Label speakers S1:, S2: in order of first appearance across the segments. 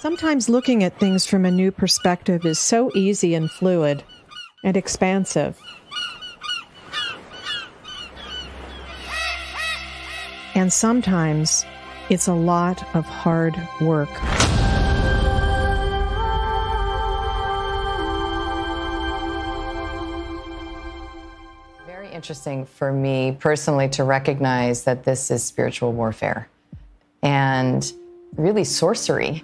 S1: Sometimes looking at things from a new perspective is so easy and fluid and expansive. And sometimes it's a lot of hard work.
S2: Very interesting for me personally to recognize that this is spiritual warfare and really sorcery.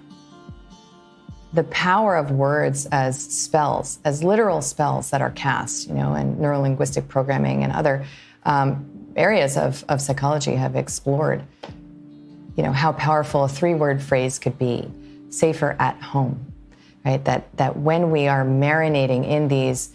S2: The power of words as spells, as literal spells that are cast, and neurolinguistic programming and other areas of psychology have explored, how powerful a three-word phrase could be, safer at home, right? That when we are marinating in these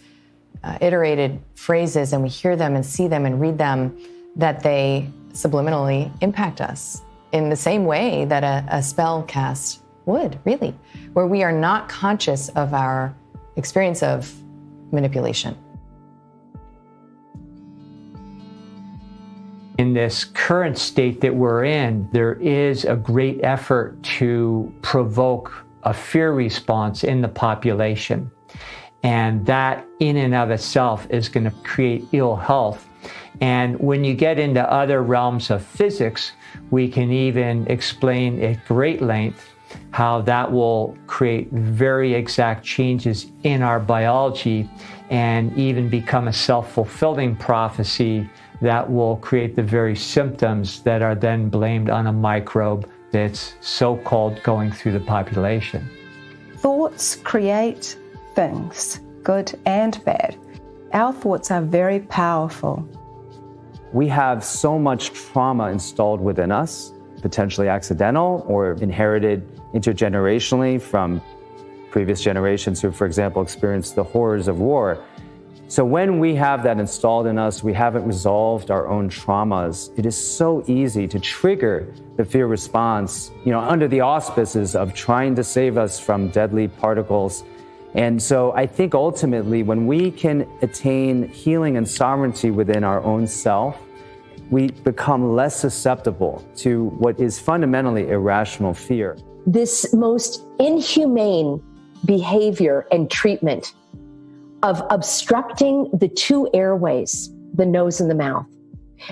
S2: iterated phrases and we hear them and see them and read them, that they subliminally impact us in the same way that a spell cast would, really, where we are not conscious of our experience of manipulation.
S3: In this current state that we're in, there is a great effort to provoke a fear response in the population. And that in and of itself is going to create ill health. And when you get into other realms of physics, we can even explain at great length how that will create very exact changes in our biology and even become a self-fulfilling prophecy that will create the very symptoms that are then blamed on a microbe that's so-called going through the population.
S4: Thoughts create things, good and bad. Our thoughts are very powerful.
S5: We have so much trauma installed within us, potentially accidental or inherited intergenerationally from previous generations who, for example, experienced the horrors of war. So when we have that installed in us, we haven't resolved our own traumas, it is so easy to trigger the fear response, under the auspices of trying to save us from deadly particles. And so I think ultimately when we can attain healing and sovereignty within our own self, we become less susceptible to what is fundamentally irrational fear.
S6: This most inhumane behavior and treatment of obstructing the two airways, the nose and the mouth,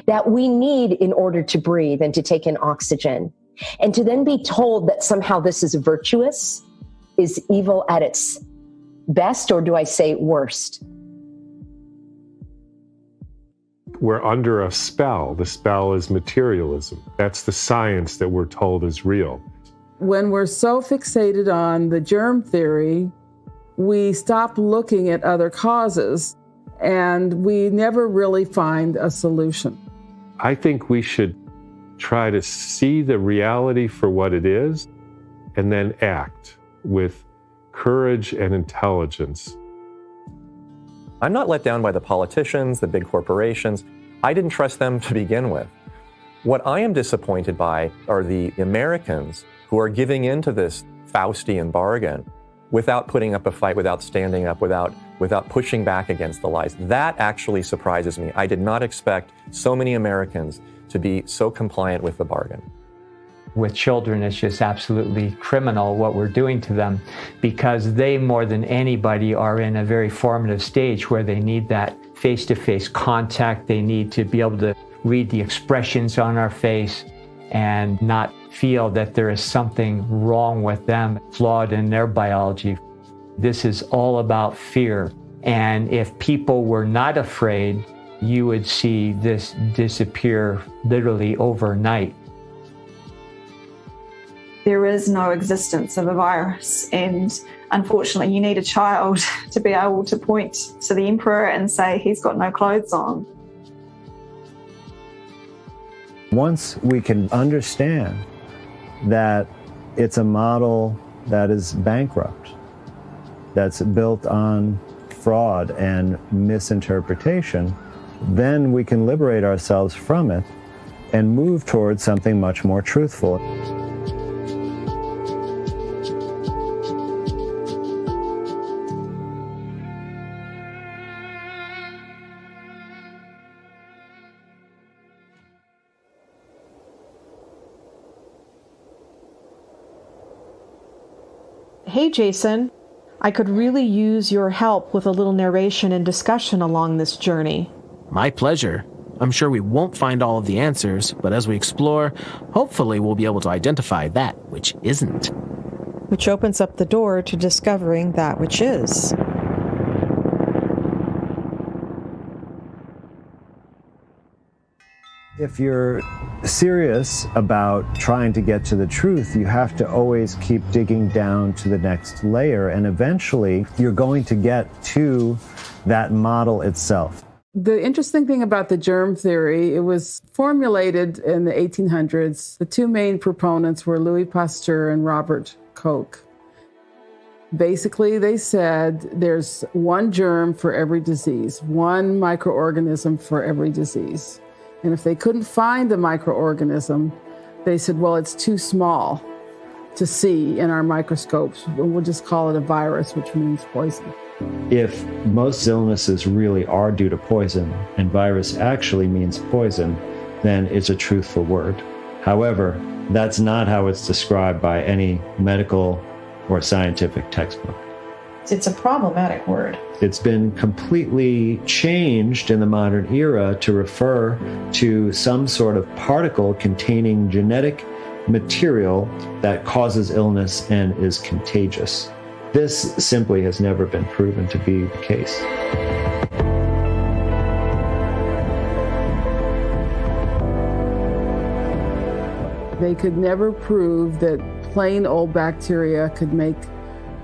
S6: that we need in order to breathe and to take in oxygen. And to then be told that somehow this is virtuous, is evil at its best, or do I say worst?
S7: We're under a spell. The spell is materialism. That's the science that we're told is real.
S8: When we're so fixated on the germ theory, we stop looking at other causes and we never really find a solution.
S7: I think we should try to see the reality for what it is and then act with courage and intelligence.
S9: I'm not let down by the politicians, the big corporations. I didn't trust them to begin with. What I am disappointed by are the Americans who are giving into this Faustian bargain without putting up a fight, without standing up, without pushing back against the lies. That actually surprises me. I did not expect so many Americans to be so compliant with the bargain.
S3: With children, it's just absolutely criminal what we're doing to them because they, more than anybody, are in a very formative stage where they need that face-to-face contact. They need to be able to read the expressions on our face and not feel that there is something wrong with them, flawed in their biology. This is all about fear. And if people were not afraid, you would see this disappear literally overnight.
S10: There is no existence of a virus, and unfortunately you need a child to be able to point to the emperor and say he's got no clothes on.
S11: Once we can understand that it's a model that is bankrupt, that's built on fraud and misinterpretation, then we can liberate ourselves from it and move towards something much more truthful.
S1: Hey, Jason, I could really use your help with a little narration and discussion along this journey.
S12: My pleasure. I'm sure we won't find all of the answers, but as we explore, hopefully we'll be able to identify that which isn't.
S1: Which opens up the door to discovering that which is.
S11: If you're serious about trying to get to the truth, you have to always keep digging down to the next layer, and eventually you're going to get to that model itself.
S8: The interesting thing about the germ theory, it was formulated in the 1800s. The two main proponents were Louis Pasteur and Robert Koch. Basically, they said there's one germ for every disease, one microorganism for every disease. And if they couldn't find the microorganism, they said, well, it's too small to see in our microscopes. We'll just call it a virus, which means poison.
S11: If most illnesses really are due to poison, and virus actually means poison, then it's a truthful word. However, that's not how it's described by any medical or scientific textbook.
S1: It's a problematic word.
S11: It's been completely changed in the modern era to refer to some sort of particle containing genetic material that causes illness and is contagious. This simply has never been proven to be the case.
S8: They could never prove that plain old bacteria could make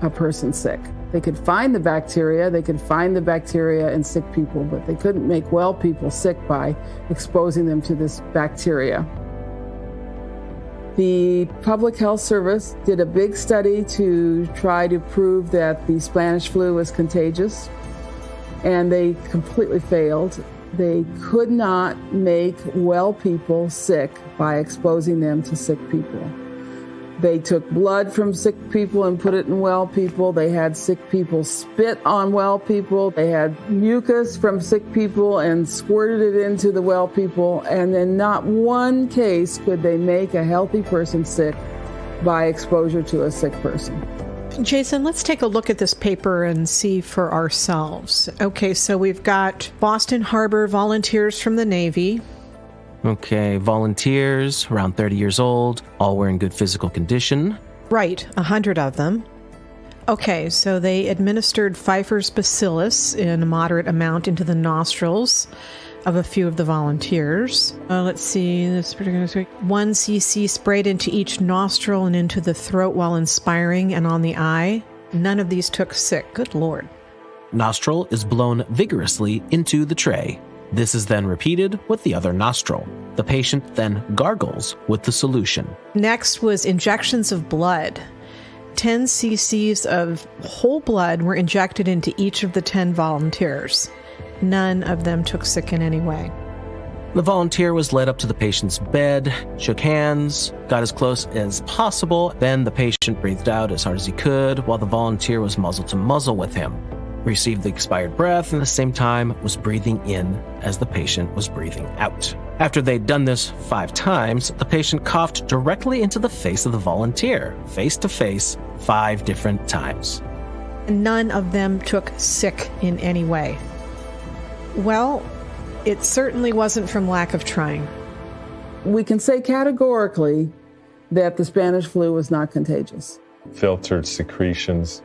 S8: a person sick. They could find the bacteria, in sick people, but they couldn't make well people sick by exposing them to this bacteria. The Public Health Service did a big study to try to prove that the Spanish flu was contagious, and they completely failed. They could not make well people sick by exposing them to sick people. They took blood from sick people and put it in well people. They had sick people spit on well people. They had mucus from sick people and squirted it into the well people. And in not one case could they make a healthy person sick by exposure to a sick person.
S1: Jason, let's take a look at this paper and see for ourselves. Okay, so we've got Boston Harbor volunteers from the Navy.
S12: Okay, volunteers, around 30 years old, all were in good physical condition.
S1: Right, 100 of them. Okay, so they administered Pfeiffer's bacillus in a moderate amount into the nostrils of a few of the volunteers. Let's see, this particular 1 cc sprayed into each nostril and into the throat while inspiring and on the eye. None of these took sick. Good Lord.
S12: Nostril is blown vigorously into the tray. This is then repeated with the other nostril. The patient then gargles with the solution.
S1: Next was injections of blood. 10 cc's of whole blood were injected into each of the 10 volunteers. None of them took sick in any way.
S12: The volunteer was led up to the patient's bed, shook hands, got as close as possible. Then the patient breathed out as hard as he could while the volunteer was muzzle to muzzle with him. Received the expired breath and at the same time was breathing in as the patient was breathing out. After they'd done this 5 times, the patient coughed directly into the face of the volunteer, face to face, 5 different times.
S1: None of them took sick in any way. Well, it certainly wasn't from lack of trying.
S8: We can say categorically that the Spanish flu was not contagious.
S7: Filtered secretions.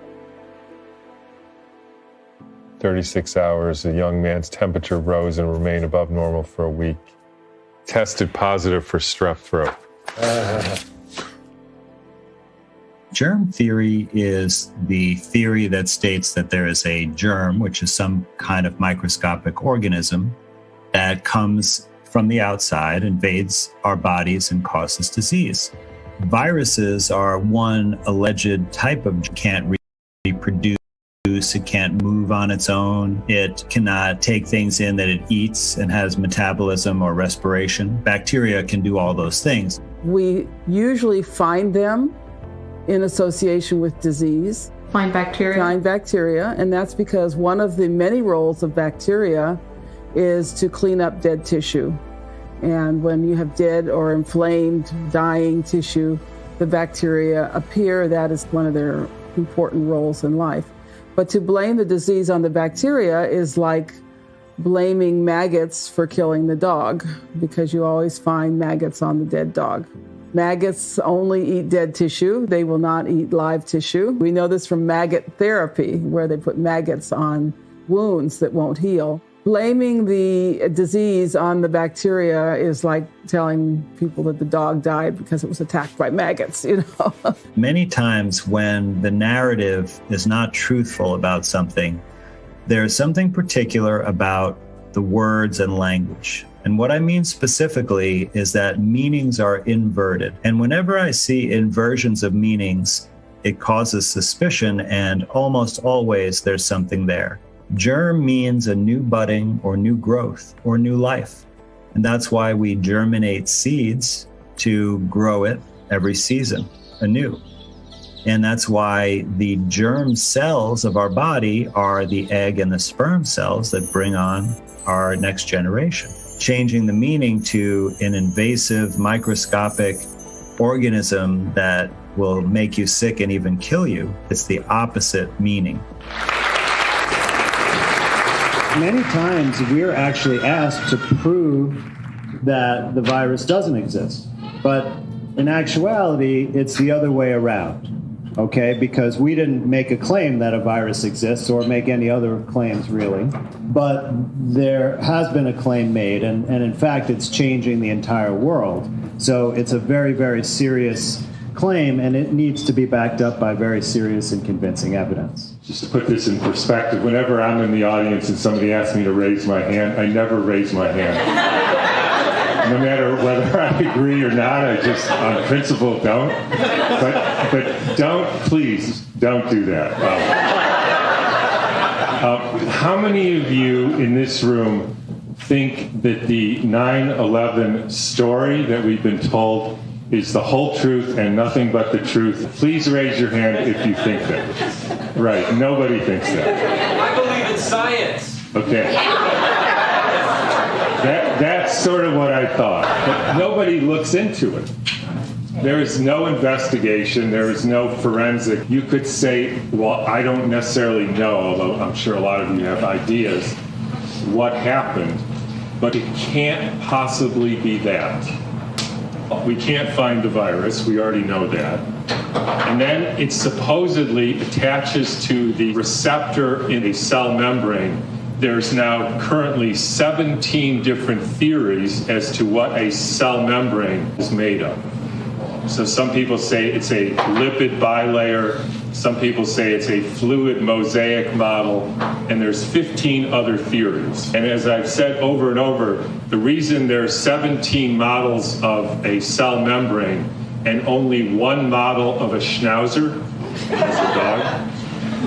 S7: 36 hours, a young man's temperature rose and remained above normal for a week. Tested positive for strep throat.
S13: Germ theory is the theory that states that there is a germ, which is some kind of microscopic organism that comes from the outside, invades our bodies, and causes disease. Viruses are one alleged type of can't reproduce. It can't move on its own. It cannot take things in that it eats and has metabolism or respiration. Bacteria can do all those things.
S8: We usually find them in association with disease.
S10: Find bacteria,
S8: and that's because one of the many roles of bacteria is to clean up dead tissue. And when you have dead or inflamed, dying tissue, the bacteria appear. That is one of their important roles in life. But to blame the disease on the bacteria is like blaming maggots for killing the dog, because you always find maggots on the dead dog. Maggots only eat dead tissue. They will not eat live tissue. We know this from maggot therapy, where they put maggots on wounds that won't heal. Blaming the disease on the bacteria is like telling people that the dog died because it was attacked by maggots, you know.
S13: Many times when the narrative is not truthful about something, there's something particular about the words and language. And what I mean specifically is that meanings are inverted. And whenever I see inversions of meanings, it causes suspicion, and almost always there's something there. Germ means a new budding or new growth or new life. And that's why we germinate seeds to grow it every season anew. And that's why the germ cells of our body are the egg and the sperm cells that bring on our next generation. Changing the meaning to an invasive, microscopic organism that will make you sick and even kill you, it's the opposite meaning.
S11: Many times we're actually asked to prove that the virus doesn't exist. But in actuality, it's the other way around, okay? Because we didn't make a claim that a virus exists or make any other claims, really. But there has been a claim made, and in fact, it's changing the entire world. So it's a very, very serious claim, and it needs to be backed up by very serious and convincing evidence.
S7: Just to put this in perspective, whenever I'm in the audience and somebody asks me to raise my hand, I never raise my hand. No matter whether I agree or not, I just, on principle, don't. But don't, please, don't do that. How many of you in this room think that the 9/11 story that we've been told is the whole truth and nothing but the truth? Please raise your hand if you think that. Right, nobody thinks that.
S14: I believe in science.
S7: Okay. That's sort of what I thought. But nobody looks into it. There is no investigation. There is no forensic. You could say, well, I don't necessarily know, although I'm sure a lot of you have ideas, what happened. But it can't possibly be that. We can't find the virus. We already know that. And then it supposedly attaches to the receptor in a cell membrane. There's now currently 17 different theories as to what a cell membrane is made of. So some people say it's a lipid bilayer. Some people say it's a fluid mosaic model, and there's 15 other theories. And as I've said over and over, the reason there's 17 models of a cell membrane and only one model of a schnauzer, as a dog,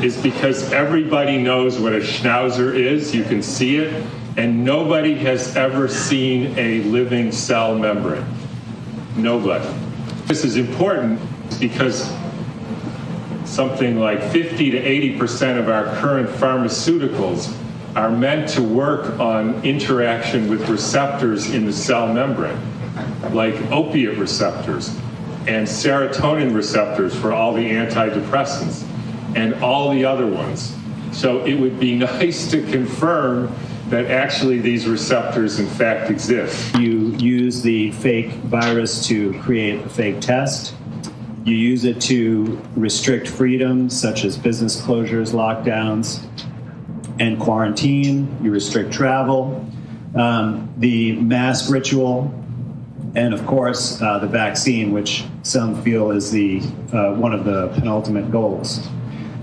S7: is because everybody knows what a schnauzer is. You can see it, and nobody has ever seen a living cell membrane. Nobody. This is important because something like 50 to 80% of our current pharmaceuticals are meant to work on interaction with receptors in the cell membrane, like opiate receptors and serotonin receptors for all the antidepressants and all the other ones. So it would be nice to confirm that actually these receptors in fact exist.
S11: You use the fake virus to create a fake test. You use it to restrict freedoms such as business closures, lockdowns, and quarantine. You restrict travel, the mask ritual, and of course the vaccine, which some feel is the one of the penultimate goals.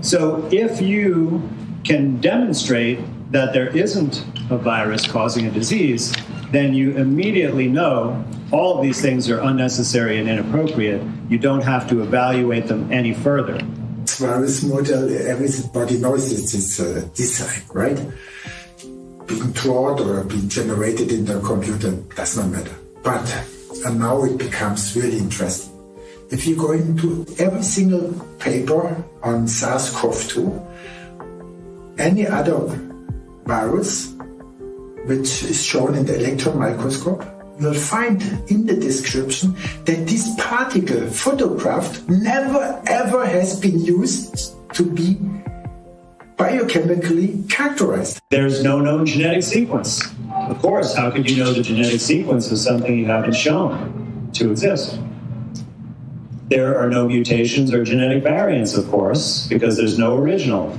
S11: So if you can demonstrate that there isn't a virus causing a disease, then you immediately know all of these things are unnecessary and inappropriate. You don't have to evaluate them any further.
S15: Virus model, everybody knows it's design, right? Being taught or being generated in the computer does not matter. But and now it becomes really interesting. If you go into every single paper on SARS-CoV-2, any other virus which is shown in the electron microscope, you'll find in the description that this particle photographed never ever has been used to be biochemically characterized.
S13: There's no known genetic sequence. Of course, how could you know the genetic sequence of something you haven't shown to exist? There are no mutations or genetic variants, of course, because there's no original.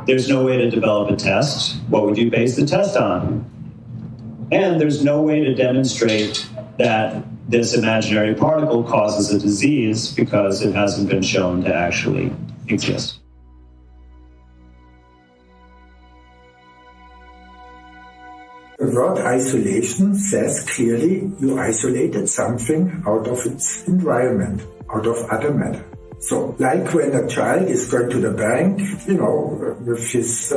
S13: There's no way to develop a test. What would you base the test on? And there's no way to demonstrate that this imaginary particle causes a disease because it hasn't been shown to actually exist.
S15: The word isolation says clearly you isolated something out of its environment, out of other matter. So, like when a child is going to the bank, with his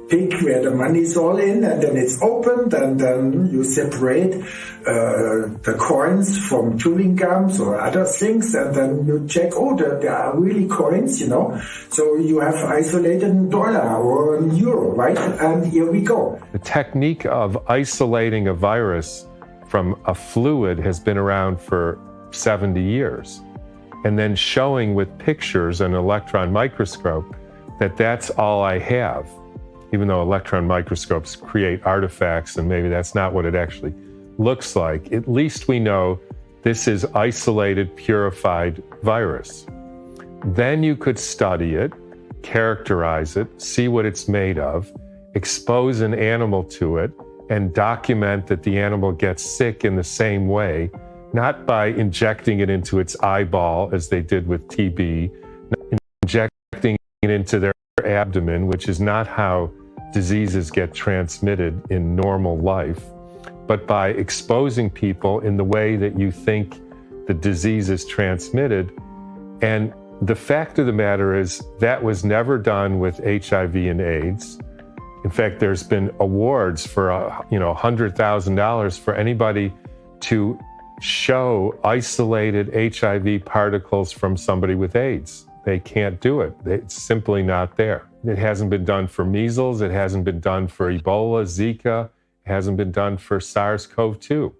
S15: pick where the money is all in, and then it's opened, and then you separate the coins from chewing gums or other things, and then you check, there are really coins, So you have isolated a dollar or a euro, right? And here we go.
S7: The technique of isolating a virus from a fluid has been around for 70 years. And then showing with pictures and electron microscope that that's all I have. Even though electron microscopes create artifacts and maybe that's not what it actually looks like, at least we know this is isolated, purified virus. Then you could study it, characterize it, see what it's made of, expose an animal to it, and document that the animal gets sick in the same way, not by injecting it into its eyeball as they did with TB, injecting it into their abdomen, which is not how diseases get transmitted in normal life, but by exposing people in the way that you think the disease is transmitted. And the fact of the matter is that was never done with HIV and AIDS. In fact, there's been awards for $100,000 for anybody to show isolated HIV particles from somebody with AIDS. They can't do it. It's simply not there. It hasn't been done for measles. It hasn't been done for Ebola, Zika. It hasn't been done for SARS-CoV-2.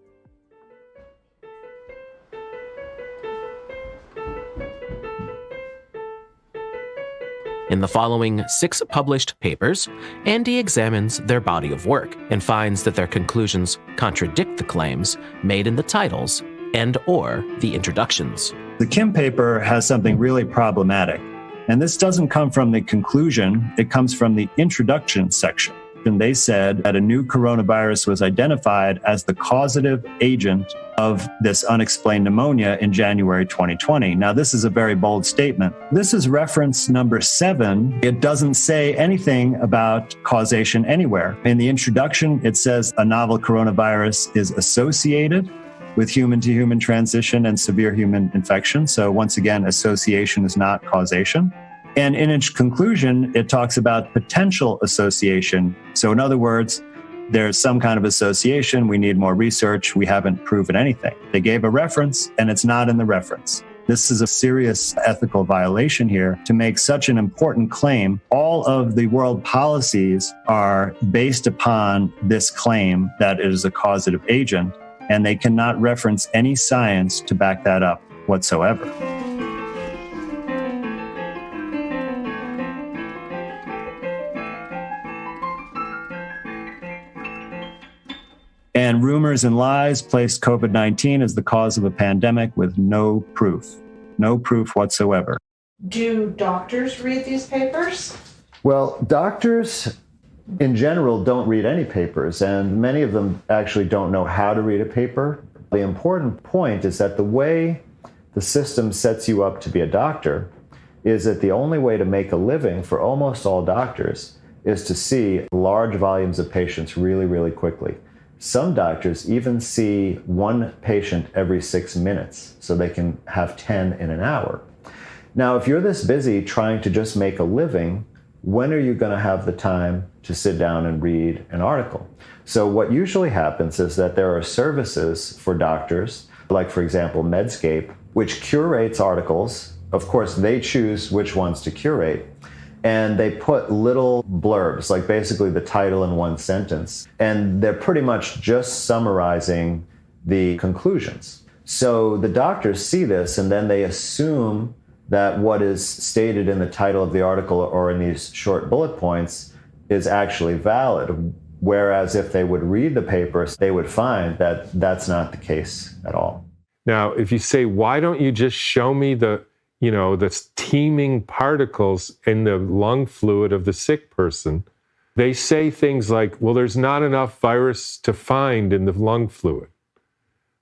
S12: In the following 6 published papers, Andy examines their body of work and finds that their conclusions contradict the claims made in the titles and/or the introductions.
S11: The Kim paper has something really problematic, and this doesn't come from the conclusion, it comes from the introduction section. And they said that a new coronavirus was identified as the causative agent of this unexplained pneumonia in January 2020. Now, this is a very bold statement. This is reference number 7. It doesn't say anything about causation anywhere. In the introduction, it says a novel coronavirus is associated with human-to-human transition and severe human infection. So once again, association is not causation. And in its conclusion, it talks about potential association. So in other words, there's some kind of association. We need more research. We haven't proven anything. They gave a reference, and it's not in the reference. This is a serious ethical violation here to make such an important claim. All of the world policies are based upon this claim that it is a causative agent, and they cannot reference any science to back that up whatsoever. And rumors and lies placed COVID-19 as the cause of a pandemic with no proof whatsoever.
S1: Do doctors read these papers?
S11: Well, doctors in general don't read any papers, and many of them actually don't know how to read a paper. The important point is that the way the system sets you up to be a doctor is that the only way to make a living for almost all doctors is to see large volumes of patients really, really quickly. Some doctors even see one patient every 6 minutes, so they can have 10 in an hour. Now, if you're this busy trying to just make a living, when are you going to have the time to sit down and read an article? So what usually happens is that there are services for doctors, like, for example, Medscape, which curates articles. Of course, they choose which ones to curate. And they put little blurbs, like basically the title in one sentence. And they're pretty much just summarizing the conclusions. So the doctors see this, and then they assume that what is stated in the title of the article or in these short bullet points is actually valid. Whereas if they would read the papers, they would find that that's not the case at all.
S7: Now, if you say, why don't you just show me the teeming particles in the lung fluid of the sick person, they say things like, well, there's not enough virus to find in the lung fluid,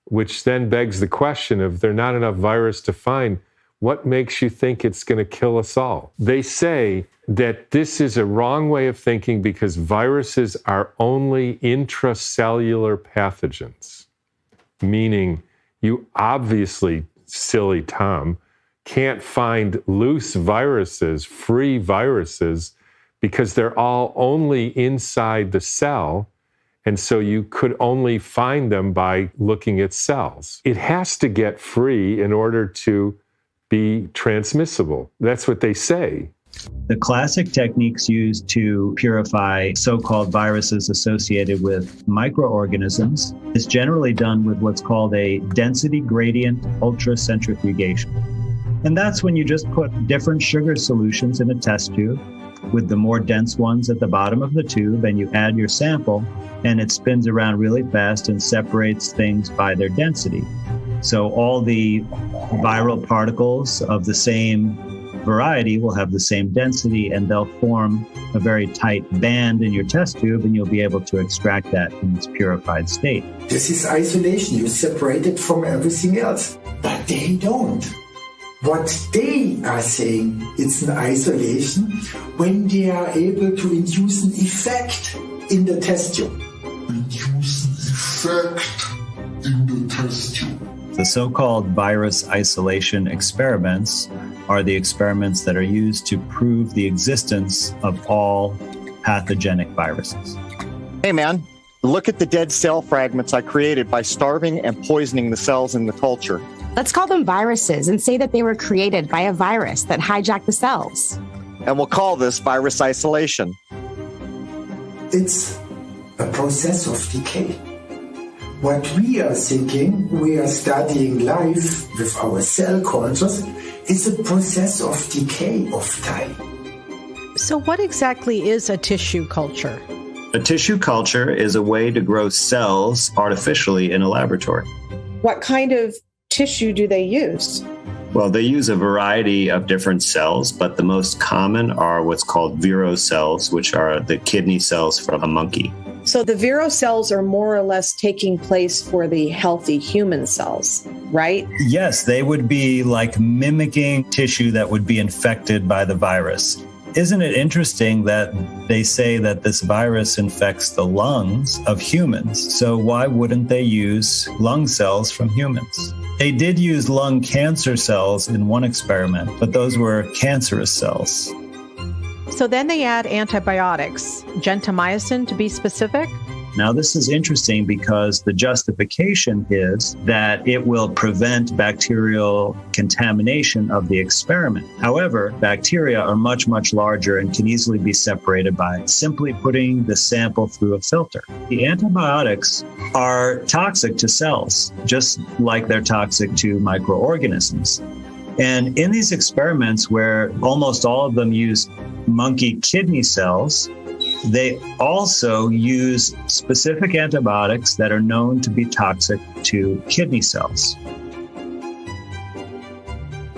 S7: which then begs the question of, if there's not enough virus to find, what makes you think it's going to kill us all? They say that this is a wrong way of thinking because viruses are only intracellular pathogens, meaning you obviously, silly Tom, can't find loose viruses, free viruses, because they're all only inside the cell, and so you could only find them by looking at cells. It has to get free in order to be transmissible. That's what they say.
S13: The classic techniques used to purify so-called viruses associated with microorganisms is generally done with what's called a density gradient ultracentrifugation. And that's when you just put different sugar solutions in a test tube with the more dense ones at the bottom of the tube, and you add your sample, and it spins around really fast and separates things by their density. So all the viral particles of the same variety will have the same density, and they'll form a very tight band in your test tube, and you'll be able to extract that in its purified state.
S15: This is isolation. You separate it from everything else. But they don't. What they are saying, it's an isolation when they are able to induce an effect in the test tube. Induce an effect in the test tube.
S13: The so-called virus isolation experiments are the experiments that are used to prove the existence of all pathogenic viruses.
S14: Hey man, look at the dead cell fragments I created by starving and poisoning the cells in the culture.
S16: Let's call them viruses and say that they were created by a virus that hijacked the cells.
S14: And we'll call this virus isolation.
S15: It's a process of decay. What we are thinking, we are studying life with our cell cultures, is a process of decay of time.
S1: So what exactly is a tissue culture?
S13: A tissue culture is a way to grow cells artificially in a laboratory.
S17: What kind of tissue do they use?
S13: Well, they use a variety of different cells, but the most common are what's called vero cells, which are the kidney cells from a monkey.
S17: So the vero cells are more or less taking place for the healthy human cells, right?
S13: Yes, they would be like mimicking tissue that would be infected by the virus. Isn't it interesting that they say that this virus infects the lungs of humans? So why wouldn't they use lung cells from humans? They did use lung cancer cells in one experiment, but those were cancerous cells.
S1: So then they add antibiotics, gentamicin to be specific?
S13: Now, this is interesting because the justification is that it will prevent bacterial contamination of the experiment. However, bacteria are much, much larger and can easily be separated by simply putting the sample through a filter. The antibiotics are toxic to cells, just like they're toxic to microorganisms. And in these experiments where almost all of them use monkey kidney cells, they also use specific antibiotics that are known to be toxic to kidney cells.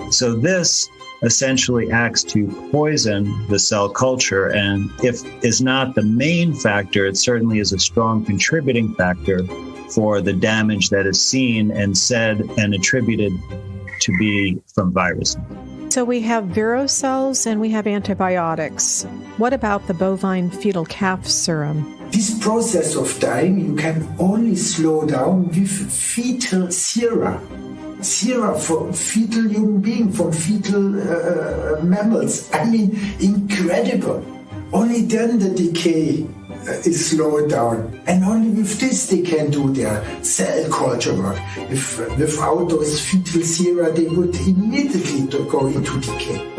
S13: So this essentially acts to poison the cell culture, and if is not the main factor, it certainly is a strong contributing factor for the damage that is seen and said and attributed to be from viruses.
S1: So we have vero cells and we have antibiotics. What about the bovine fetal calf serum?
S15: This process of dying you can only slow down with fetal sera. Sera from fetal human being, from fetal mammals. I mean, incredible. Only then the decay is slowed down. And only with this they can do their cell culture work. Without those fetal sera, they would immediately go into decay.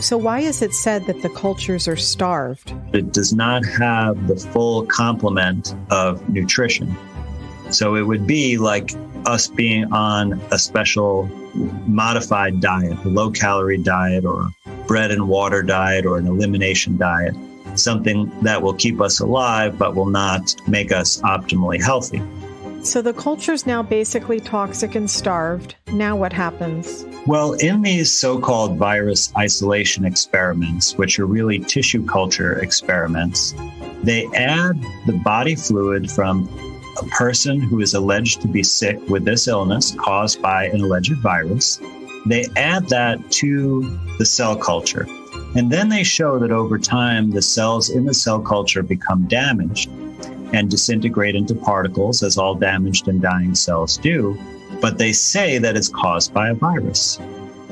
S1: So why is it said that the cultures are starved?
S13: It does not have the full complement of nutrition. So it would be like us being on a special modified diet, a low-calorie diet or a bread and water diet or an elimination diet, something that will keep us alive but will not make us optimally healthy.
S1: So the culture's now basically toxic and starved. Now what happens?
S13: Well, in these so-called virus isolation experiments, which are really tissue culture experiments, they add the body fluid from a person who is alleged to be sick with this illness caused by an alleged virus. They add that to the cell culture. And then they show that over time, the cells in the cell culture become damaged and disintegrate into particles, as all damaged and dying cells do. But they say that it's caused by a virus.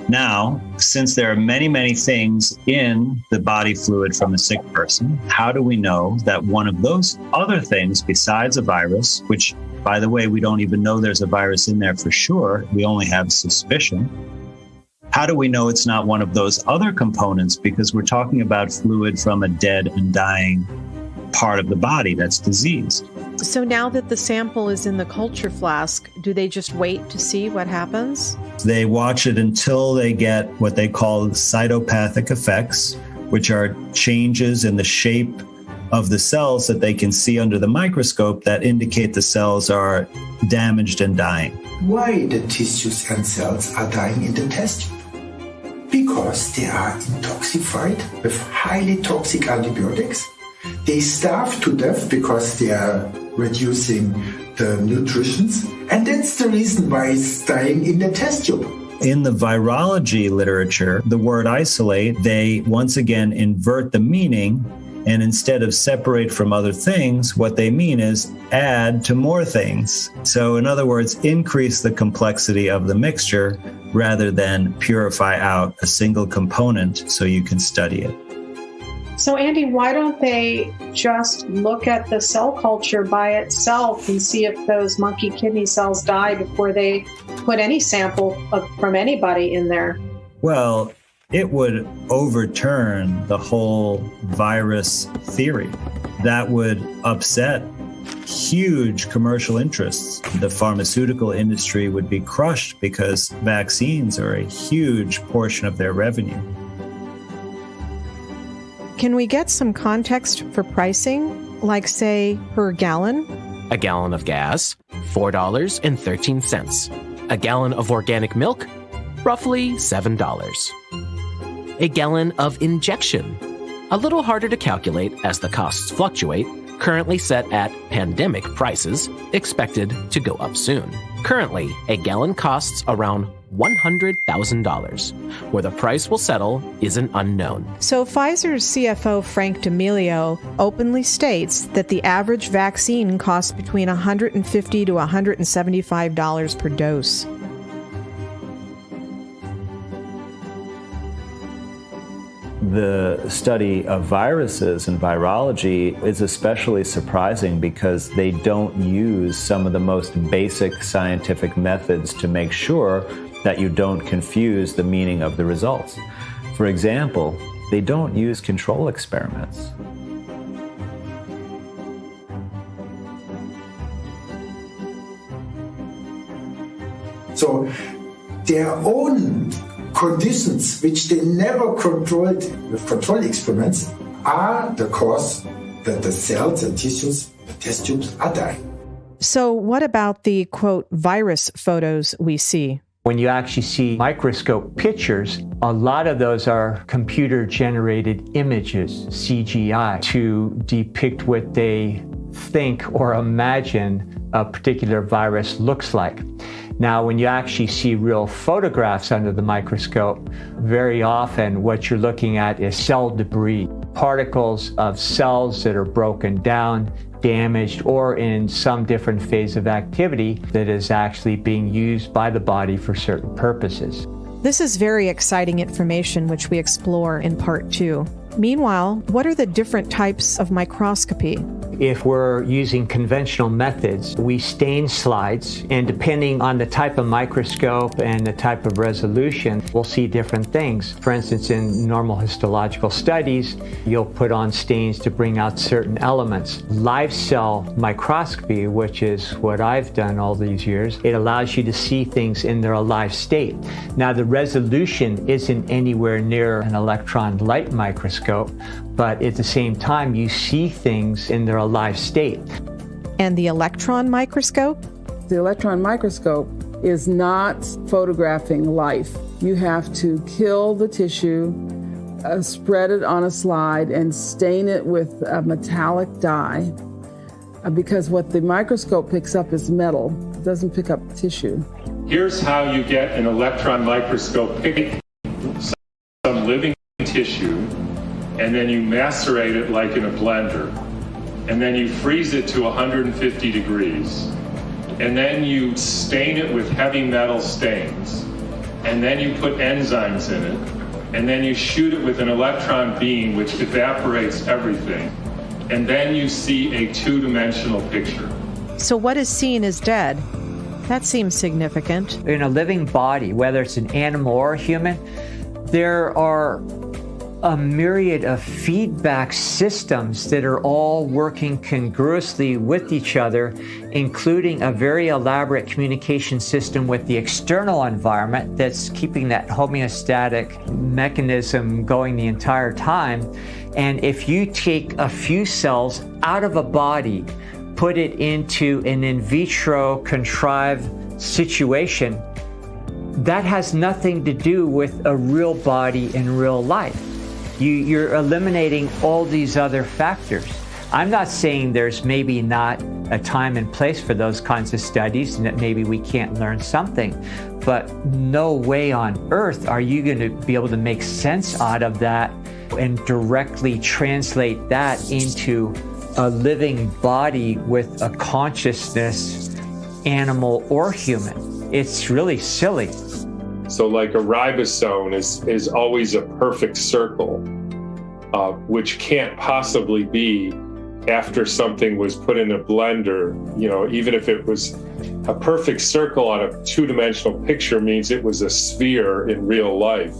S13: Now, since there are many, many things in the body fluid from a sick person, how do we know that one of those other things besides a virus, which, by the way, we don't even know there's a virus in there for sure, we only have suspicion. How do we know it's not one of those other components? Because we're talking about fluid from a dead and dying part of the body that's diseased.
S1: So now that the sample is in the culture flask, do they just wait to see what happens?
S13: They watch it until they get what they call cytopathic effects, which are changes in the shape of the cells that they can see under the microscope that indicate the cells are damaged and dying.
S15: Why the tissues and cells are dying in the test tube? Because they are intoxicated with highly toxic antibiotics. They starve to death because they are reducing the nutritions. And that's the reason why it's dying in the test tube.
S13: In the virology literature, the word isolate, they once again invert the meaning. And instead of separate from other things, what they mean is add to more things. So in other words, increase the complexity of the mixture rather than purify out a single component so you can study it.
S17: So, Andy, why don't they just look at the cell culture by itself and see if those monkey kidney cells die before they put any sample from anybody in there?
S13: Well, it would overturn the whole virus theory. That would upset huge commercial interests. The pharmaceutical industry would be crushed because vaccines are a huge portion of their revenue.
S1: Can we get some context for pricing, like say per gallon?
S12: A gallon of gas, $4.13. A gallon of organic milk, roughly $7. A gallon of injection, a little harder to calculate as the costs fluctuate, currently set at pandemic prices, expected to go up soon. Currently, a gallon costs around $100,000. Where the price will settle is an unknown.
S1: So Pfizer's CFO Frank D'Amelio openly states that the average vaccine costs between $150 to $175 per dose.
S11: The study of viruses and virology is especially surprising because they don't use some of the most basic scientific methods to make sure that you don't confuse the meaning of the results. For example, they don't use control experiments.
S15: So their own conditions, which they never controlled with control experiments, are the cause that the cells and tissues, the test tubes, are dying.
S1: So what about the, quote, virus photos we see?
S3: When you actually see microscope pictures, a lot of those are computer-generated images, CGI, to depict what they think or imagine a particular virus looks like. Now, when you actually see real photographs under the microscope, very often what you're looking at is cell debris, particles of cells that are broken down, damaged, or in some different phase of activity that is actually being used by the body for certain purposes.
S1: This is very exciting information which we explore in part 2. Meanwhile, what are the different types of microscopy?
S3: If we're using conventional methods, we stain slides, and depending on the type of microscope and the type of resolution, we'll see different things. For instance, in normal histological studies, you'll put on stains to bring out certain elements. Live cell microscopy, which is what I've done all these years, it allows you to see things in their alive state. Now, the resolution isn't anywhere near an electron light microscope, but at the same time, you see things in their alive state.
S1: And the electron microscope?
S8: The electron microscope is not photographing life. You have to kill the tissue, spread it on a slide, and stain it with a metallic dye, because what the microscope picks up is metal. It doesn't pick up tissue.
S7: Here's how you get an electron microscope picking some living tissue, and then you macerate it like in a blender, and then you freeze it to 150 degrees, and then you stain it with heavy metal stains, and then you put enzymes in it, and then you shoot it with an electron beam which evaporates everything, and then you see a two-dimensional picture.
S1: So what is seen is dead. That seems significant.
S3: In a living body, whether it's an animal or a human, there are a myriad of feedback systems that are all working congruously with each other, including a very elaborate communication system with the external environment that's keeping that homeostatic mechanism going the entire time. And if you take a few cells out of a body, put it into an in vitro contrived situation, that has nothing to do with a real body in real life. You're eliminating all these other factors. I'm not saying there's maybe not a time and place for those kinds of studies and that maybe we can't learn something, but no way on earth are you going to be able to make sense out of that and directly translate that into a living body with a consciousness, animal or human. It's really silly.
S7: So like a ribosome is always a perfect circle, which can't possibly be after something was put in a blender. You know, even if it was a perfect circle on a two-dimensional picture means it was a sphere in real life.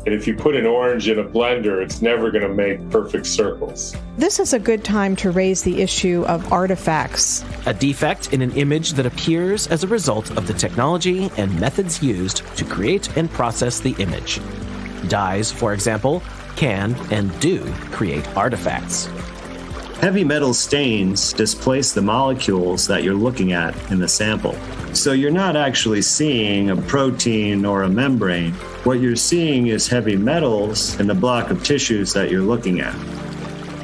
S7: And if you put an orange in a blender, it's never going to make perfect circles.
S1: This is a good time to raise the issue of artifacts.
S12: A defect in an image that appears as a result of the technology and methods used to create and process the image. Dyes, for example, can and do create artifacts.
S13: Heavy metal stains displace the molecules that you're looking at in the sample. So you're not actually seeing a protein or a membrane. What you're seeing is heavy metals in the block of tissues that you're looking at.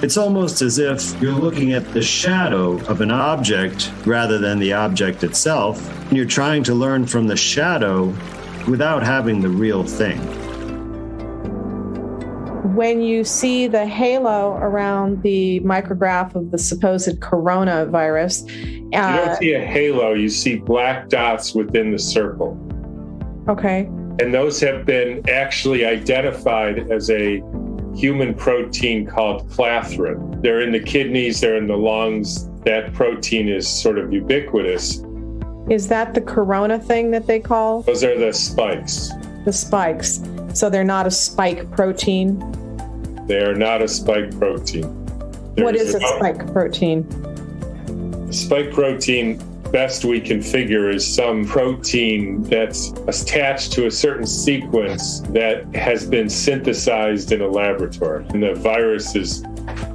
S13: It's almost as if you're looking at the shadow of an object rather than the object itself. And you're trying to learn from the shadow without having the real thing.
S1: When you see the halo around the micrograph of the supposed coronavirus,
S7: you don't see a halo, you see black dots within the circle.
S1: Okay.
S7: And those have been actually identified as a human protein called clathrin. They're in the kidneys, they're in the lungs. That protein is sort of ubiquitous.
S1: Is that the corona thing that they call?
S7: Those are the spikes.
S1: The spikes. So they're not a spike protein?
S7: They are not a spike protein.
S1: What is a spike protein?
S7: Spike protein, best we can figure, is some protein that's attached to a certain sequence that has been synthesized in a laboratory. And the virus is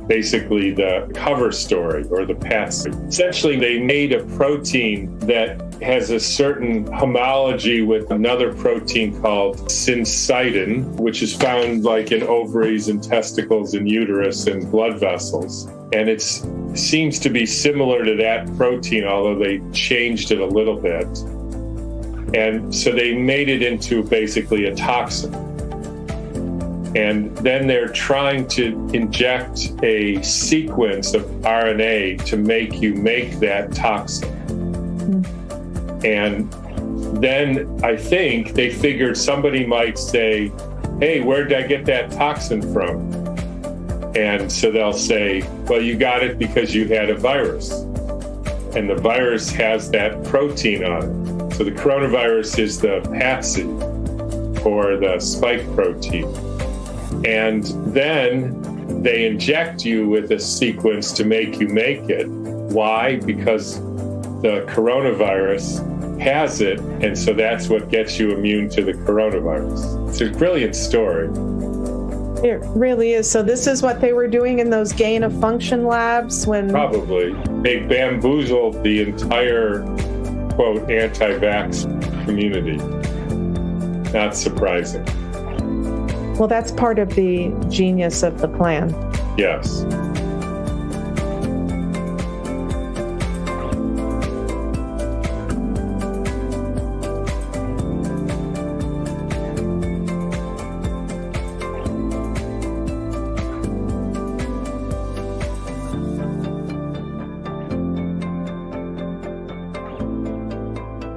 S7: basically the cover story or the patsy. Essentially, they made a protein that has a certain homology with another protein called syncytin, which is found like in ovaries and testicles and uterus and blood vessels. And it seems to be similar to that protein, although they changed it a little bit. And so they made it into basically a toxin. And then they're trying to inject a sequence of RNA to make you make that toxin. And then I think they figured somebody might say, hey, where did I get that toxin from? And so they'll say, well, you got it because you had a virus. And the virus has that protein on it. So the coronavirus is the patsy, or the spike protein. And then they inject you with a sequence to make you make it. Why? Because the coronavirus has it, and so that's what gets you immune to the coronavirus. It's a brilliant story.
S17: It really is. So this is what they were doing in those gain of function labs when...
S7: Probably. They bamboozled the entire, quote, anti-vax community. Not surprising.
S17: Well, that's part of the genius of the plan.
S7: Yes.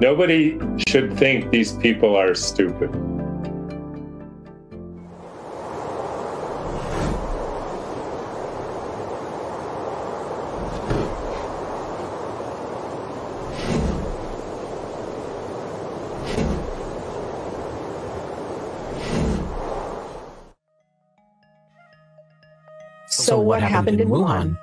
S7: Nobody should think these people are stupid.
S17: So what happened in Wuhan?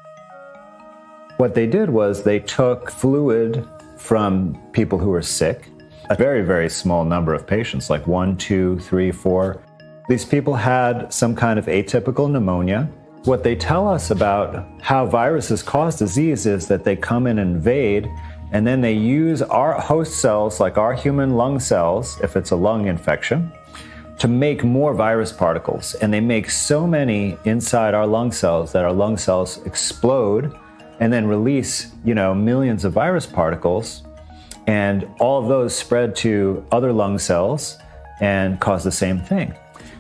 S11: What they did was they took fluid from people who were sick, a very, very small number of patients, like 1, 2, 3, 4. These people had some kind of atypical pneumonia. What they tell us about how viruses cause disease is that they come and invade, and then they use our host cells, like our human lung cells, if it's a lung infection, to make more virus particles. And they make so many inside our lung cells that our lung cells explode and then release, millions of virus particles. And all of those spread to other lung cells and cause the same thing.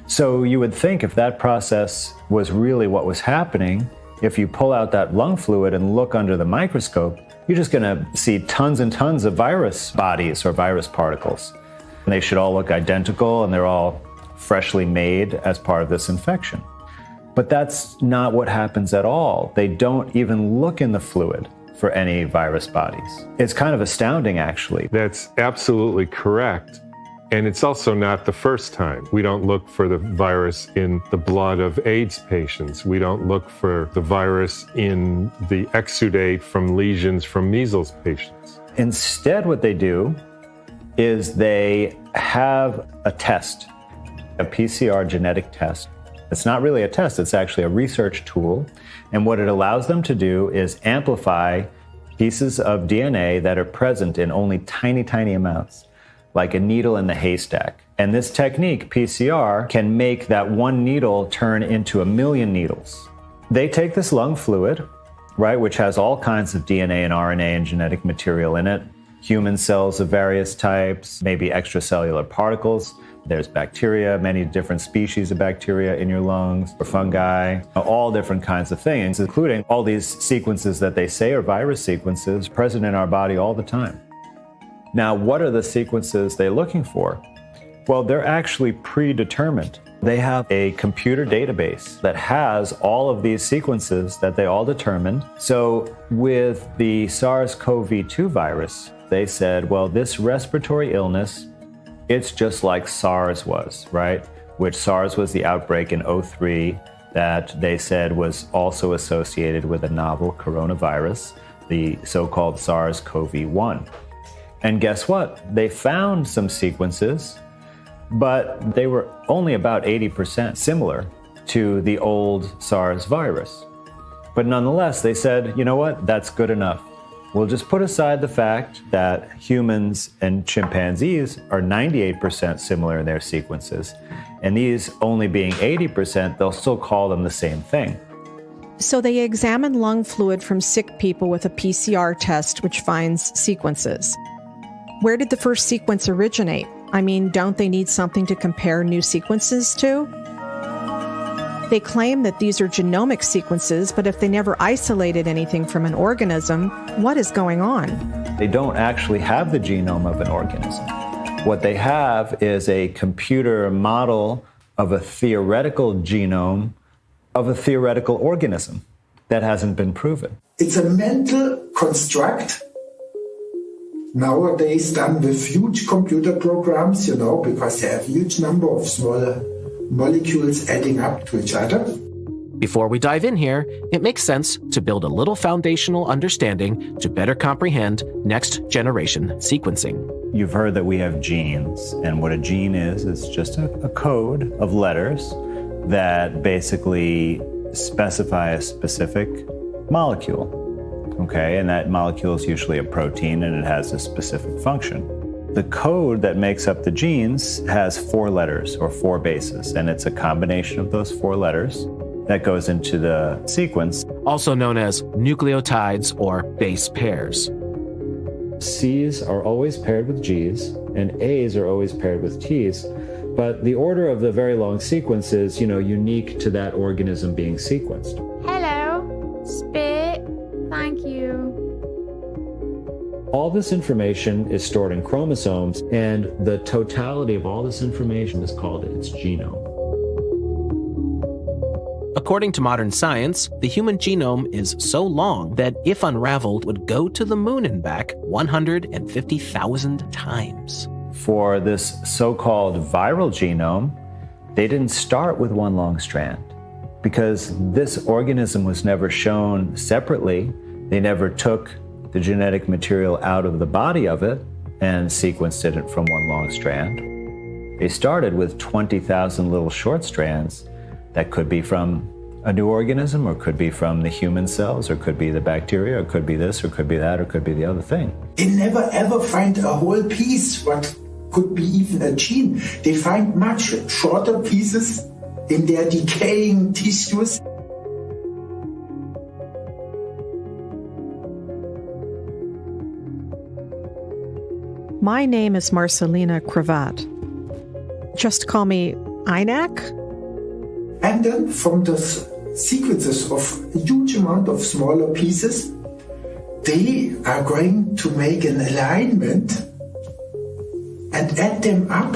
S11: So you would think if that process was really what was happening, if you pull out that lung fluid and look under the microscope, you're just gonna see tons and tons of virus bodies or virus particles. And they should all look identical, and they're all freshly made as part of this infection. But that's not what happens at all. They don't even look in the fluid for any virus bodies. It's kind of astounding, actually.
S7: That's absolutely correct. And it's also not the first time. We don't look for the virus in the blood of AIDS patients. We don't look for the virus in the exudate from lesions from measles patients.
S11: Instead, what they do is they have a test, a PCR genetic test. It's not really a test, it's actually a research tool. And what it allows them to do is amplify pieces of DNA that are present in only tiny, tiny amounts, like a needle in the haystack. And this technique, PCR, can make that one needle turn into 1 million needles. They take this lung fluid, right, which has all kinds of DNA and RNA and genetic material in it, human cells of various types, maybe extracellular particles. There's bacteria, many different species of bacteria in your lungs, or fungi, all different kinds of things, including all these sequences that they say are virus sequences present in our body all the time. Now, what are the sequences they're looking for? Well, they're actually predetermined. They have a computer database that has all of these sequences that they all determined. So with the SARS-CoV-2 virus, they said, well, this respiratory illness, it's just like SARS was, right? Which SARS was the outbreak in 2003 that they said was also associated with a novel coronavirus, the so-called SARS-CoV-1. And guess what? They found some sequences, but they were only about 80% similar to the old SARS virus. But nonetheless, they said, you know what? That's good enough. We'll just put aside the fact that humans and chimpanzees are 98% similar in their sequences, and these only being 80%, they'll still call them the same thing.
S1: So they examine lung fluid from sick people with a PCR test, which finds sequences. Where did the first sequence originate? I mean, don't they need something to compare new sequences to? They claim that these are genomic sequences, but if they never isolated anything from an organism, what is going on?
S11: They don't actually have the genome of an organism. What they have is a computer model of a theoretical genome of a theoretical organism that hasn't been proven.
S15: It's a mental construct nowadays done with huge computer programs, because they have a huge number of smaller molecules adding up to each other.
S12: Before we dive in here, it makes sense to build a little foundational understanding to better comprehend next-generation sequencing.
S11: You've heard that we have genes, and what a gene is just a code of letters that basically specify a specific molecule, okay? And that molecule is usually a protein, and it has a specific function. The code that makes up the genes has 4 letters or 4 bases, and it's a combination of those 4 letters that goes into the sequence.
S12: Also known as nucleotides or base pairs.
S11: C's are always paired with G's, and A's are always paired with T's. But the order of the very long sequence is, unique to that organism being sequenced.
S18: Hello, spit, thank you.
S11: All this information is stored in chromosomes, and the totality of all this information is called its genome.
S12: According to modern science, the human genome is so long that if unraveled would go to the moon and back 150,000 times.
S11: For this so-called viral genome, they didn't start with one long strand because this organism was never shown separately. They never took the genetic material out of the body of it and sequenced it from one long strand. They started with 20,000 little short strands that could be from a new organism, or could be from the human cells, or could be the bacteria, or could be this, or could be that, or could be the other thing.
S15: They never ever find a whole piece, what could be even a gene. They find much shorter pieces in their decaying tissues.
S1: My name is Marcelina Cravat. Just call me Einak.
S15: And then from the sequences of a huge amount of smaller pieces, they are going to make an alignment and add them up.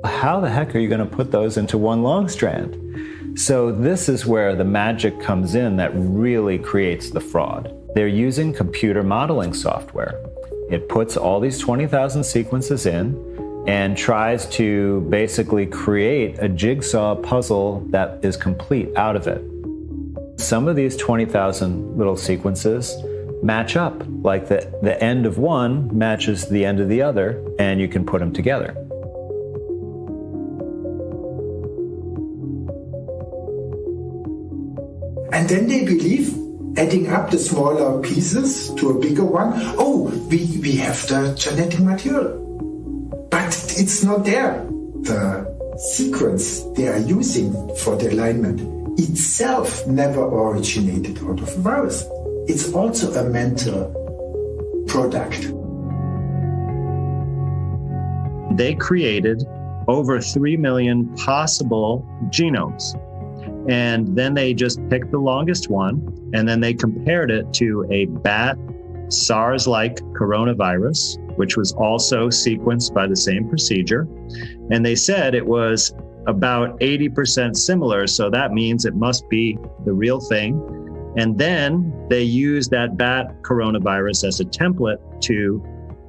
S11: How the heck are you going to put those into one long strand? So this is where the magic comes in that really creates the fraud. They're using computer modeling software. It puts all these 20,000 sequences in and tries to basically create a jigsaw puzzle that is complete out of it. Some of these 20,000 little sequences match up, like the end of one matches the end of the other, and you can put them together.
S15: And then they believe, adding up the smaller pieces to a bigger one, we have the genetic material. But it's not there. The sequence they are using for the alignment itself never originated out of a virus. It's also a mental product.
S13: They created over 3 million possible genomes. And then they just picked the longest one, and then they compared it to a bat SARS-like coronavirus, which was also sequenced by the same procedure. And they said it was about 80% similar, so that means it must be the real thing. And then they used that bat coronavirus as a template to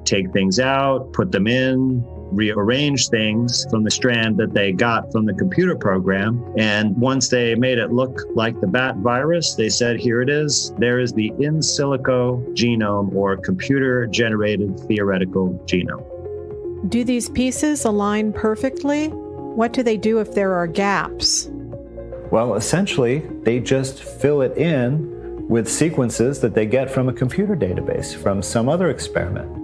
S13: take things out, put them in, rearrange things from the strand that they got from the computer program. And once they made it look like the bat virus, they said, here it is. There is the in silico genome, or computer-generated theoretical genome.
S1: Do these pieces align perfectly? What do they do if there are gaps?
S11: Well, essentially, they just fill it in with sequences that they get from a computer database, from some other experiment.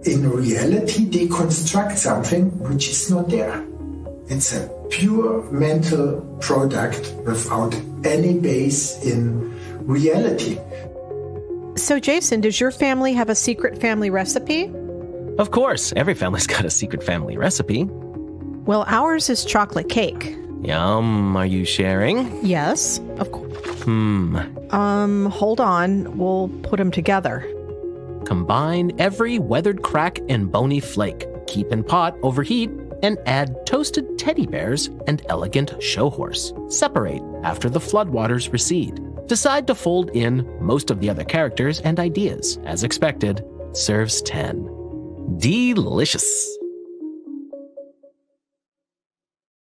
S15: In reality, they construct something which is not there. It's a pure mental product without any base in reality.
S1: So, Jason, does your family have a secret family recipe?
S12: Of course, every family's got a secret family recipe.
S1: Well, ours is chocolate cake.
S12: Yum, are you sharing?
S1: Yes, of course. Hold on, we'll put them together.
S12: Combine every weathered crack and bony flake. Keep in pot over heat and add toasted teddy bears, and elegant show horse separate after the floodwaters recede. Decide to fold in most of the other characters and ideas. As expected, serves 10. Delicious.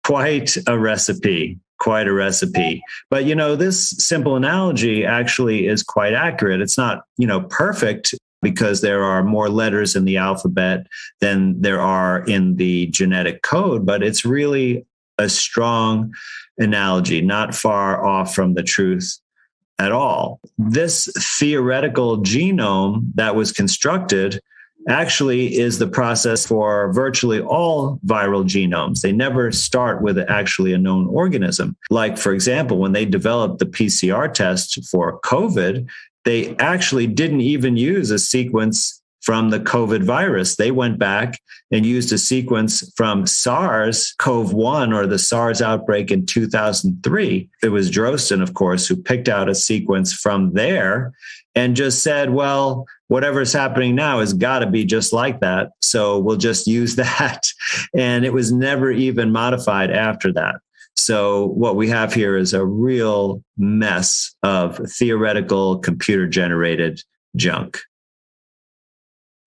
S13: Quite a recipe. But, this simple analogy actually is quite accurate. It's not, perfect because there are more letters in the alphabet than there are in the genetic code, but it's really a strong analogy, not far off from the truth at all. This theoretical genome that was constructed actually is the process for virtually all viral genomes. They never start with actually a known organism. Like, for example, when they developed the PCR test for COVID, they actually didn't even use a sequence from the COVID virus. They went back and used a sequence from SARS-CoV-1 or the SARS outbreak in 2003. It was Drosten, of course, who picked out a sequence from there and just said, well, whatever's happening now has got to be just like that. So we'll just use that. And it was never even modified after that. So what we have here is a real mess of theoretical computer-generated junk.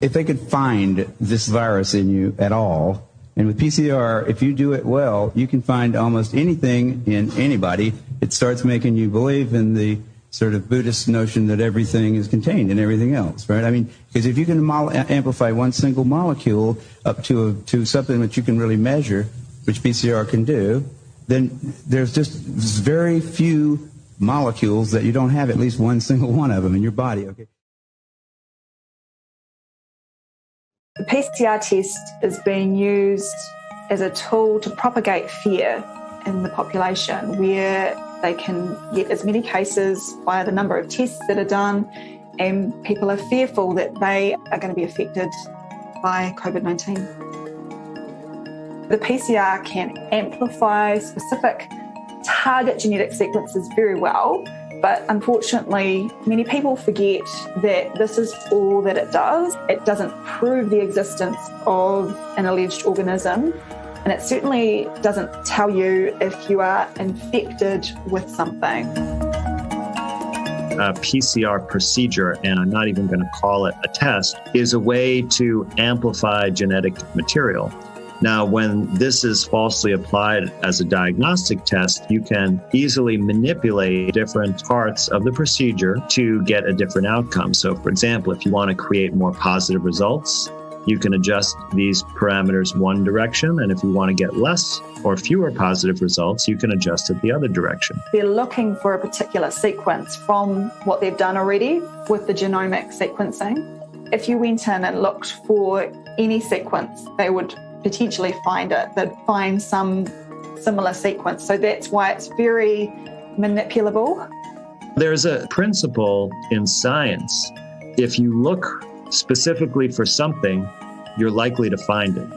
S19: If they could find this virus in you at all, and with PCR, if you do it well, you can find almost anything in anybody. It starts making you believe in the sort of Buddhist notion that everything is contained in everything else, right? I mean, because if you can amplify one single molecule up to something that you can really measure, which PCR can do, then there's just very few molecules that you don't have at least one single one of them in your body, okay?
S10: The PCR test is being used as a tool to propagate fear in the population, where they can get as many cases via the number of tests that are done, and people are fearful that they are going to be affected by COVID-19. The PCR can amplify specific target genetic sequences very well, but unfortunately, many people forget that this is all that it does. It doesn't prove the existence of an alleged organism, and it certainly doesn't tell you if you are infected with something.
S13: A PCR procedure, and I'm not even going to call it a test, is a way to amplify genetic material. Now, when this is falsely applied as a diagnostic test, you can easily manipulate different parts of the procedure to get a different outcome. So, for example, if you want to create more positive results, you can adjust these parameters one direction. And if you want to get less or fewer positive results, you can adjust it the other direction.
S10: They're looking for a particular sequence from what they've done already with the genomic sequencing. If you went in and looked for any sequence, they would potentially find it. They'd find some similar sequence. So that's why it's very manipulable.
S13: There's a principle in science. If you look specifically for something, you're likely to find it.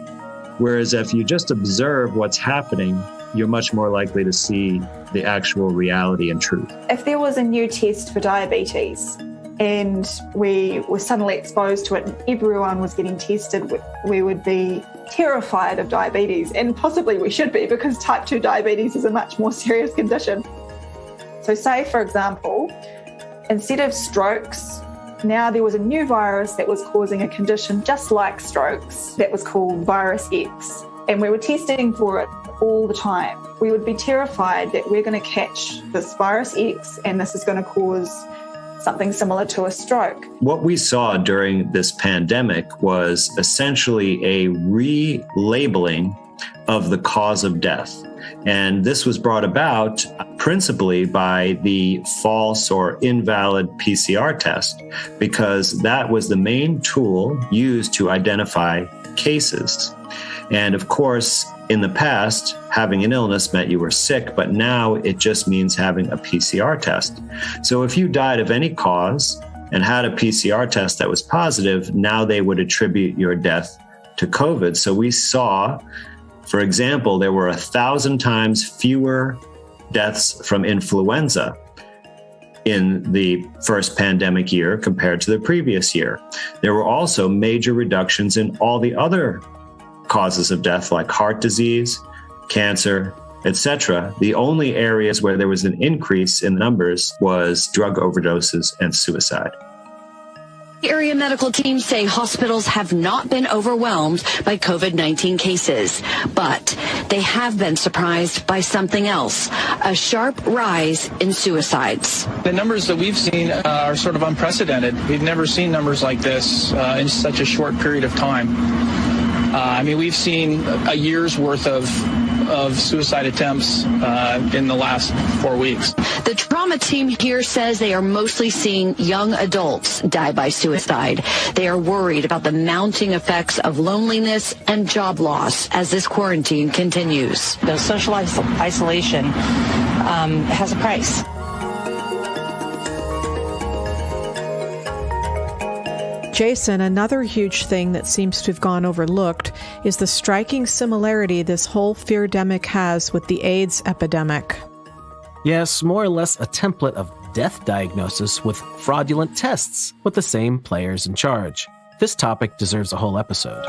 S13: Whereas if you just observe what's happening, you're much more likely to see the actual reality and truth.
S10: If there was a new test for diabetes and we were suddenly exposed to it and everyone was getting tested, we would be terrified of diabetes, and possibly we should be, because type 2 diabetes is a much more serious condition. So say, for example, instead of strokes, now there was a new virus that was causing a condition just like strokes that was called virus X, and we were testing for it all the time. We would be terrified that we're going to catch this virus X and this is going to cause something similar to a stroke.
S13: What we saw during this pandemic was essentially a relabeling of the cause of death. And this was brought about principally by the false or invalid PCR test, because that was the main tool used to identify cases. And of course, in the past, having an illness meant you were sick, but now it just means having a PCR test. So if you died of any cause and had a PCR test that was positive, now they would attribute your death to COVID. So we saw, for example, there were 1,000 times fewer deaths from influenza in the first pandemic year compared to the previous year. There were also major reductions in all the other causes of death, like heart disease,
S20: cancer, etc. The only areas where there was an increase in numbers was drug overdoses and suicide.
S21: Area medical teams say hospitals have not been overwhelmed by COVID-19 cases, but they have been surprised by something else, a sharp rise in suicides.
S22: The numbers that we've seen are sort of unprecedented. We've never seen numbers like this in such a short period of time. We've seen a year's worth of suicide attempts in the last 4 weeks.
S21: The trauma team here says they are mostly seeing young adults die by suicide. They are worried about the mounting effects of loneliness and job loss as this quarantine continues.
S23: The social isolation has a price.
S1: Jason, another huge thing that seems to have gone overlooked is the striking similarity this whole fear-demic has with the AIDS epidemic.
S12: Yes, more or less a template of death diagnosis with fraudulent tests with the same players in charge. This topic deserves a whole episode.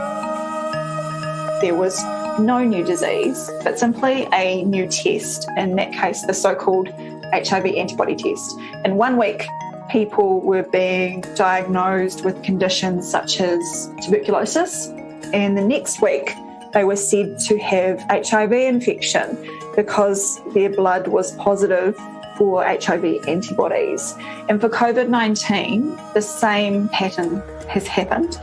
S10: There was no new disease, but simply a new test, in that case, the so-called HIV antibody test. In 1 week, people were being diagnosed with conditions such as tuberculosis, and the next week they were said to have HIV infection because their blood was positive for HIV antibodies. And for COVID-19, the same pattern has happened.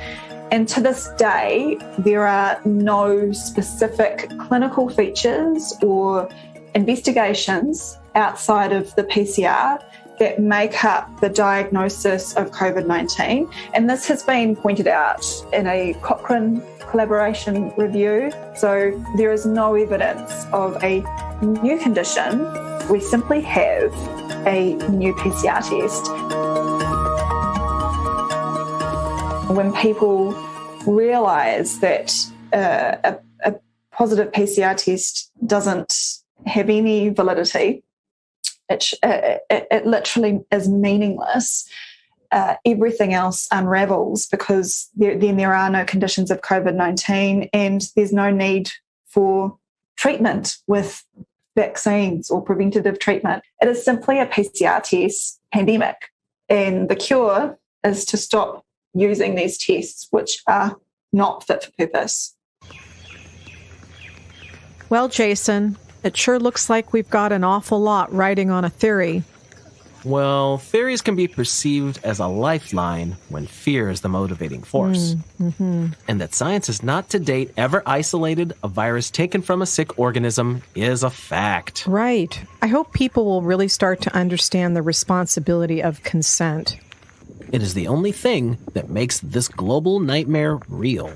S10: And to this day, there are no specific clinical features or investigations outside of the PCR that make up the diagnosis of COVID-19. And this has been pointed out in a Cochrane collaboration review. So there is no evidence of a new condition. We simply have a new PCR test. When people realise that a positive PCR test doesn't have any validity, it literally is meaningless. Everything else unravels because then there are no conditions of COVID-19 and there's no need for treatment with vaccines or preventative treatment. It is simply a PCR test pandemic, and the cure is to stop using these tests, which are not fit for purpose.
S1: Well, Jason, it sure looks like we've got an awful lot riding on a theory.
S12: Well, theories can be perceived as a lifeline when fear is the motivating force. And that science has not to date ever isolated a virus taken from a sick organism is a fact.
S1: Right. I hope people will really start to understand the responsibility of consent.
S12: It is the only thing that makes this global nightmare real.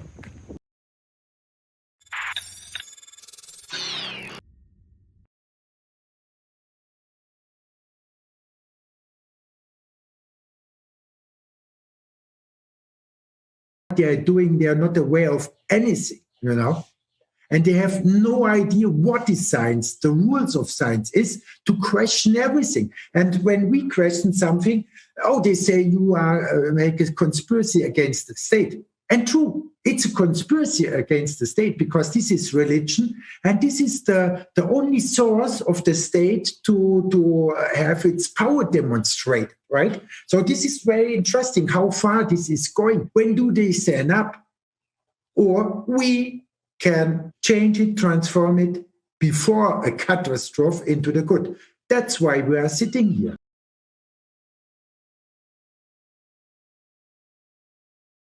S15: They are doing, they are not aware of anything, and they have no idea what is science. The rules of science is to question everything. And when we question something, they say you are make a conspiracy against the state. And true, it's a conspiracy against the state because this is religion, and this is the only source of the state to have its power demonstrated, right? So this is very interesting how far this is going. When do they stand up? Or we can change it, transform it before a catastrophe into the good. That's why we are sitting here.